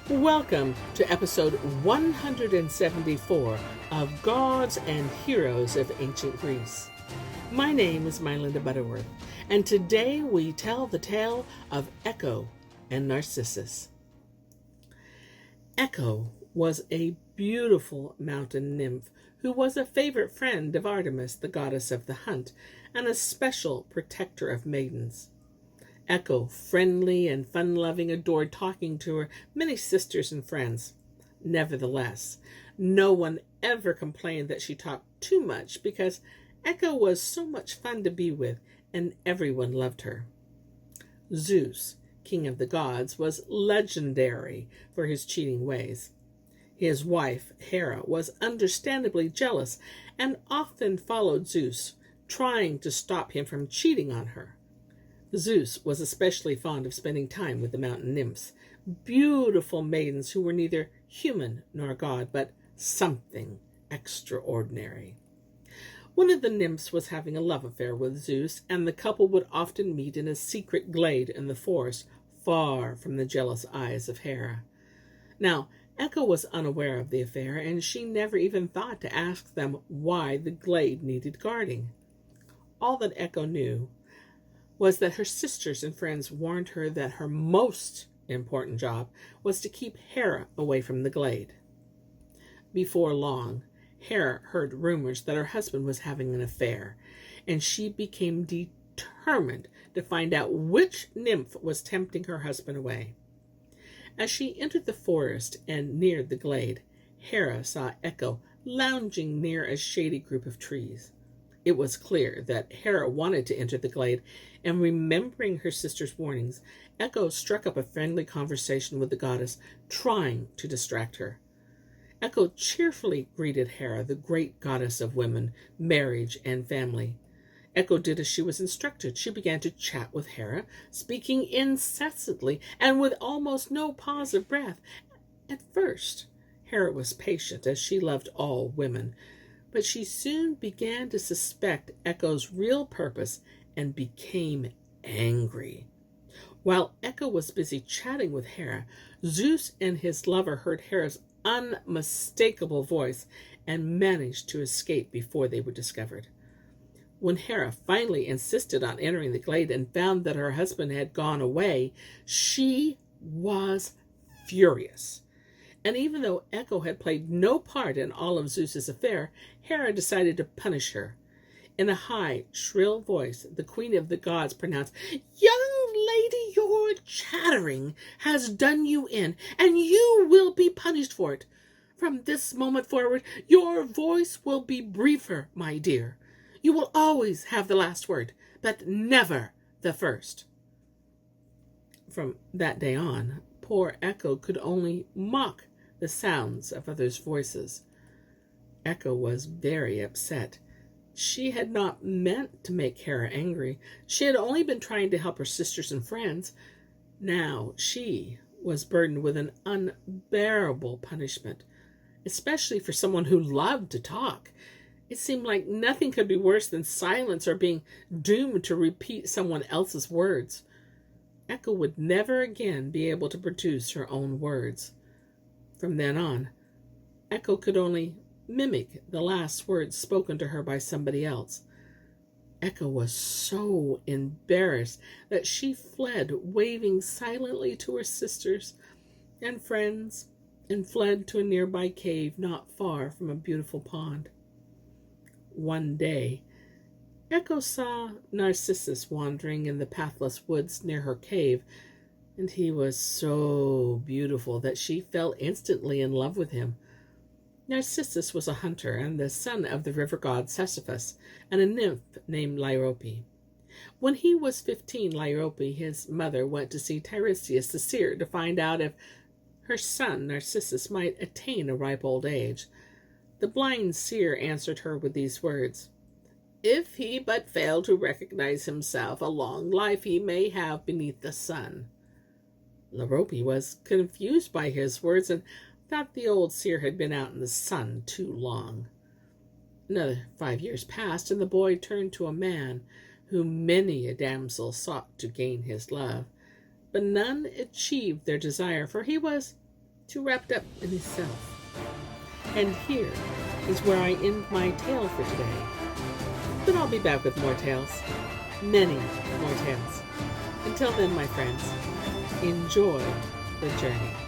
Welcome to episode 174 of Gods and Heroes of Ancient Greece. My name is MyLinda Butterworth, and today we tell the tale of Echo and Narcissus. Echo was a beautiful mountain nymph who was a favorite friend of Artemis, the goddess of the hunt, and a special protector of maidens. Echo, friendly and fun-loving, adored talking to her many sisters and friends. Nevertheless, no one ever complained that she talked too much because Echo was so much fun to be with and everyone loved her. Zeus, king of the gods, was legendary for his cheating ways. His wife, Hera, was understandably jealous and often followed Zeus, trying to stop him from cheating on her. Zeus was especially fond of spending time with the mountain nymphs, beautiful maidens who were neither human nor god, but something extraordinary. One of the nymphs was having a love affair with Zeus, and the couple would often meet in a secret glade in the forest, far from the jealous eyes of Hera. Now, Echo was unaware of the affair, and she never even thought to ask them why the glade needed guarding. All that Echo knew was that her sisters and friends warned her that her most important job was to keep Hera away from the glade. Before long, Hera heard rumors that her husband was having an affair, and she became determined to find out which nymph was tempting her husband away. As she entered the forest and neared the glade, Hera saw Echo lounging near a shady group of trees. It was clear that Hera wanted to enter the glade, and remembering her sister's warnings, Echo struck up a friendly conversation with the goddess, trying to distract her. Echo cheerfully greeted Hera, the great goddess of women, marriage, and family. Echo did as she was instructed. She began to chat with Hera, speaking incessantly and with almost no pause of breath. At first, Hera was patient, as she loved all women, but she soon began to suspect Echo's real purpose and became angry. While Echo was busy chatting with Hera, Zeus and his lover heard Hera's unmistakable voice and managed to escape before they were discovered. When Hera finally insisted on entering the glade and found that her husband had gone away, she was furious. And even though Echo had played no part in all of Zeus's affair, Hera decided to punish her. In a high, shrill voice, the queen of the gods pronounced, "Young lady, your chattering has done you in, and you will be punished for it. From this moment forward, your voice will be briefer, my dear. You will always have the last word, but never the first." From that day on, poor Echo could only mock the sounds of others' voices. Echo was very upset. She had not meant to make Hera angry. She had only been trying to help her sisters and friends. Now she was burdened with an unbearable punishment, especially for someone who loved to talk. It seemed like nothing could be worse than silence or being doomed to repeat someone else's words. Echo would never again be able to produce her own words. From then on, Echo could only mimic the last words spoken to her by somebody else. Echo was so embarrassed that she fled, waving silently to her sisters and friends, and fled to a nearby cave not far from a beautiful pond. One day, Echo saw Narcissus wandering in the pathless woods near her cave, and he was so beautiful that she fell instantly in love with him. Narcissus was a hunter and the son of the river god Sisyphus and a nymph named Liope. When he was 15, Liope, his mother, went to see Tiresias the seer to find out if her son Narcissus might attain a ripe old age. The blind seer answered her with these words, "If he but fail to recognize himself, a long life he may have beneath the sun." Liope was confused by his words and thought the old seer had been out in the sun too long. Another 5 years passed, and the boy turned to a man whom many a damsel sought to gain his love, but none achieved their desire, for he was too wrapped up in himself. And here is where I end my tale for today. But I'll be back with more tales. Many more tales. Until then, my friends, enjoy the journey.